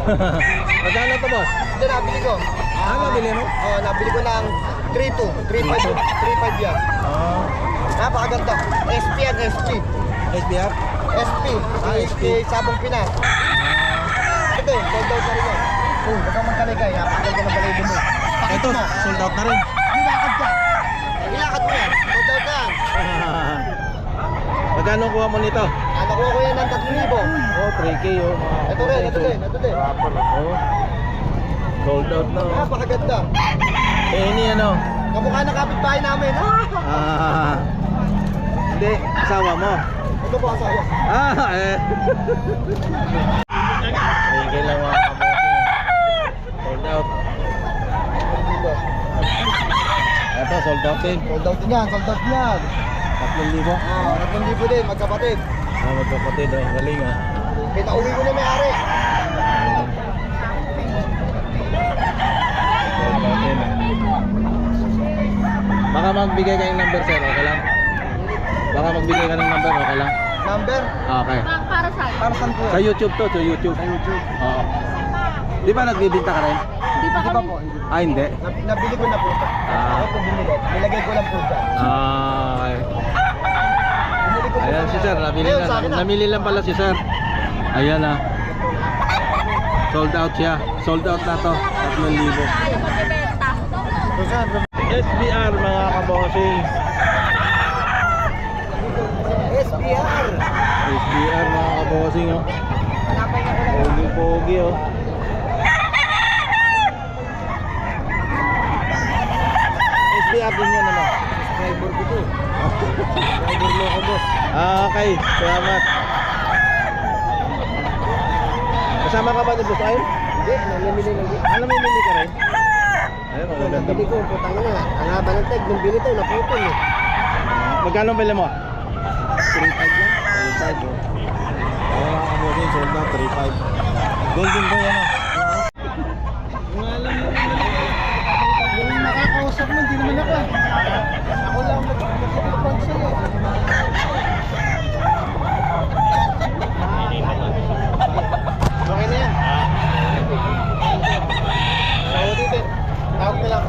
Magkano to, boss? Ito nabili ko. Nabili mo? Oo, nabili ko ng 3.2. 3.5 yan. Napakaganda. SP yan, SP. SBR? SP. SP. Sabong Pinas. Ito eh, sold out na rin yan. Huwag kang magkaligay. Napakaganda ng balay mo. Ito, sold out na rin. Ilakad ka. Ilakad mo yan. Sold out na yan. Magkano kuha mo nito? Nakuha ko yan ng 3,000. Oh, 3K oh. Ito rin, ito din, ito din. Oh. Sold out na oh. Napakaganda. Eh, ini ano? Kamukha ng kapitbahay namin. Hindi, asawa mo. Ito po asawa. Eh. 3K lang mga kabossing. Sold out. Ito, sold out din. Sold out din yan, sold out din yan. 3,000. 3,000 din, magkapatid. Magkapatid oh, galing ah. Pinauwi ko na may-ari. Sold out din ah. Baka magbigay ka ng number sir, okay lang? Baka magbigay ka ng number, okay lang? Number? Okay. Para saan? Para saan po Sa yan? YouTube to, sa YouTube. Sa YouTube. Oo. Di ba nagbibinta ka rin? Hindi pa Hindi pa kami. po. Ah, hindi. Nabili ko na po. Ako po binili. Nilagay ko lang po dyan. Okay. Binili ko po Ayan sa- si sir, nabili Ayun, sa na. akin na. Namili lang pala si sir. Ayan ah. Sold out siya. Sold out na to. 3,000. Tayo magbebenta. So, sir, SBR mga kabossing. SPR. SBR mga kabossing oh. Hanapin niya ko lang. Pogi-pogi oh. SBR din yan ano? Driver ko to. Driver mo ako, boss. Okay, salamat. Kasama ka ba ni Boss Ayl? Hindi, namimili lang din. Namimili ka rin? Ayun, maganda. Nabili ko, putang na. Ang haba ng tag, nung bili to, naputol eh. Magkano pala mo? 3.5 lang. 3.5 oh. Ayun mga kabossing, sold out 3.5. Golden boy ano? Yung nakakausap mo, hindi naman ako. Ako lang nag-telefon sa'yo. Okay na yan. So, dito. Tawag na lang.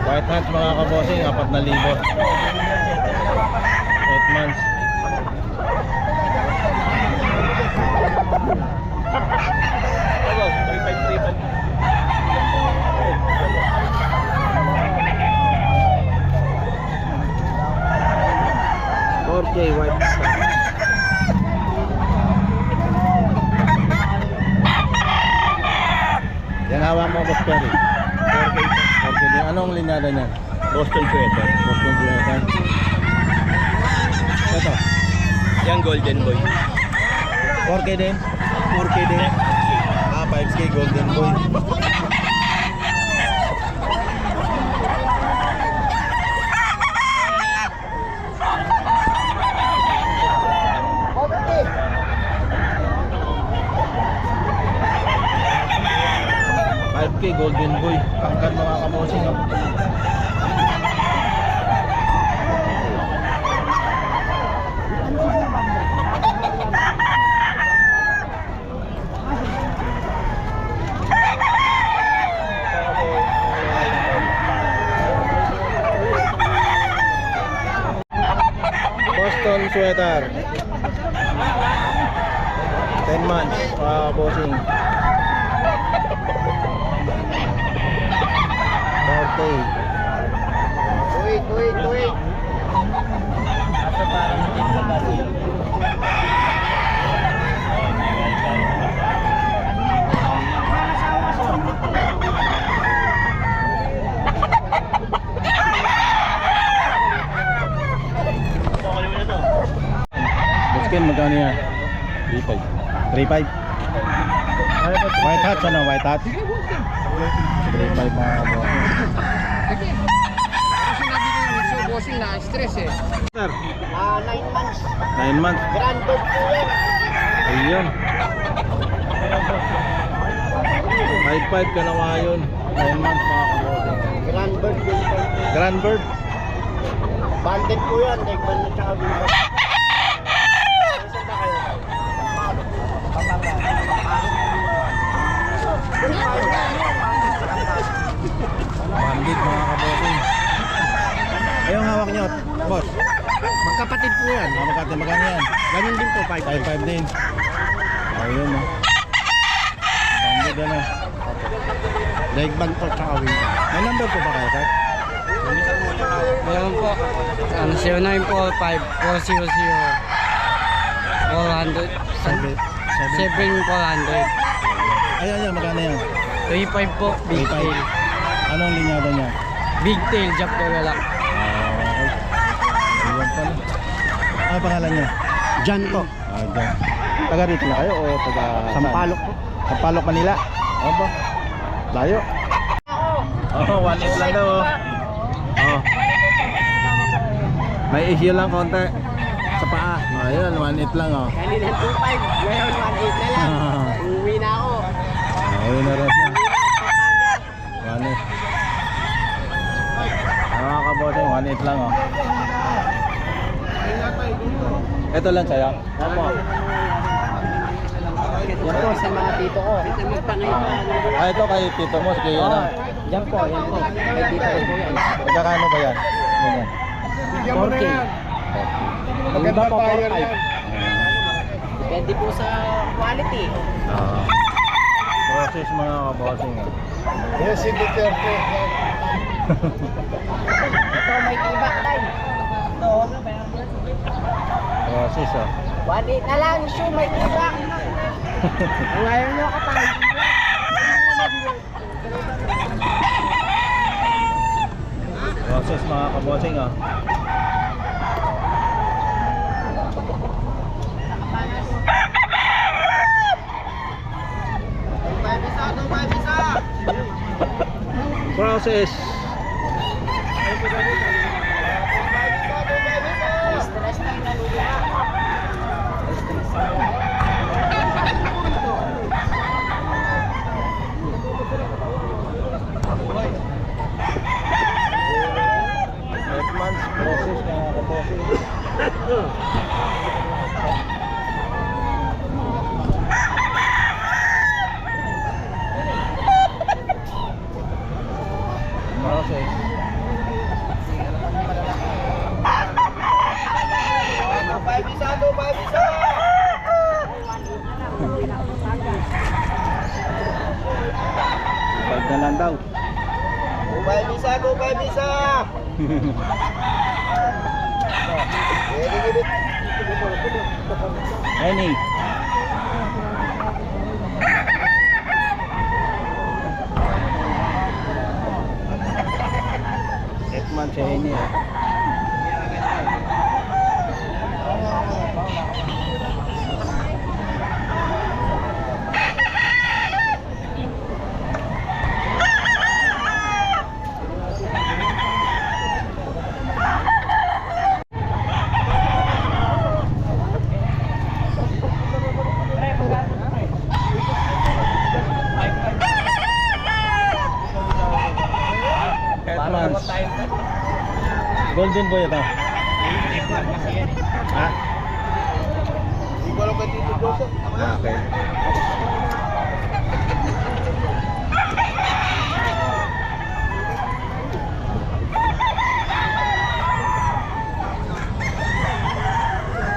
White hats mga kabossing, 4,000. 8 months. Hello, 353. 4K white hats. Yan hawak mo Boss Perry. 4K. 4K din. Anong linyada niyan? Boston Sweater. Boston Sweater. Ito. Yan Golden Boy. 4K din. 4K din. 5K Golden Boy. Okay. 5K Golden Boy. Pangkat mga kabossing oh. Boston sweater 10 months bossing 4K Wait. Buskin magkano yan? 3.5 3.5 White hats ano? White hats? 3.5 mga bossing Kasi sinabi ko yung so bossing na stress eh. Sir, 9 months. 9 months Grand bird po yan. Ayun 5.5 ka na nga yun 9 months mga kabossing Grand bird po yan. Grand bird Bandit po yan, Legman at saka Viva. Saan ba kayo? Bandit mga kabossing. Ayun hawak nyo, boss. Magkapatid po yan. Magkano yan? Ganyan din po, 5-5 din. Ayun o. Bandit ano. Legman po at saka Viva. May number po ba kayo, sir? Meron po. 0945-400-400. 7400. Ayan yan, magkano yan? 35 po. Big 35. tail. Anong linyada niya? Big tail. Jump na lalak. Okay. Ayun pala. Ano pangalan niya? Jan po. Dyan. Taga rito na kayo o taga... Sampalok po. Sampalok, Manila? Oo ba? Layo. Oo, 1.8 lang daw. Oo. May issue lang konti sa paa. Ayun, 1.8 lang oh. Kanina 2.5. Ngayon 1.8 na lang. Uwi na ako. Ayun na rin siya. 1.8. Mga kabossing, 1.8 lang oh. Ito lang sa'yo? Opo. Yan po sa mga tito ko. Ito kay tito mo, sige Oo. ano. Yan po, yan po. May tito ko po yan. Magkakano ba yan? Ganyan. 4K. Iba po 4.5. Depende po sa quality. Process mga kabossing oh. Yes, si Duterte. Ito may tibak tayo. Ito. Process oh. 1.8 na lang, shoe may tibak. Kung ayaw nyo kapag. Process mga kabossing oh. Process. Edmonds process mga kabossing. Process. Pag na lang daw. Go by visa. Any. Ekman siya ini ah. Edmonds. Golden boy ito. Ha? Okay.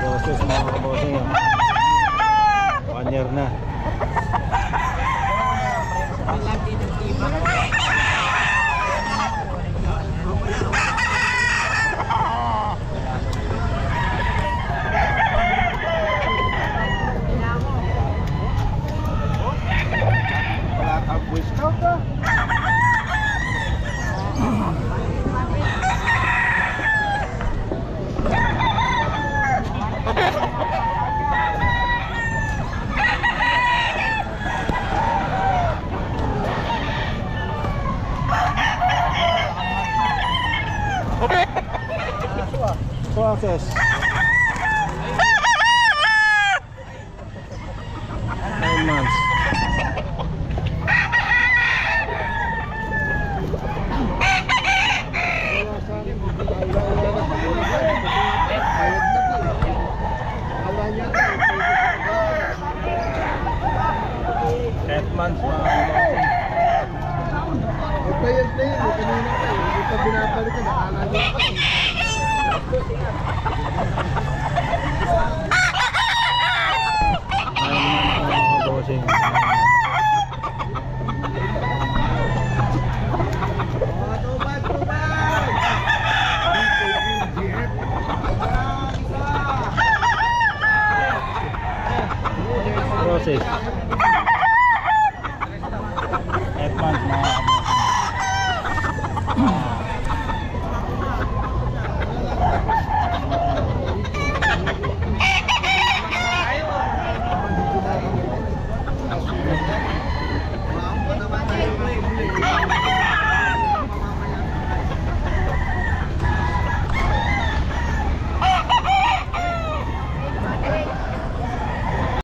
Process mga kabossing. 1 year na. Process. 9 months. months mga bossing. Bayad na yun, kanina pa eh. Hindi pa binabalik ka, nakakala pa eh. Ayun mga bossing. Process.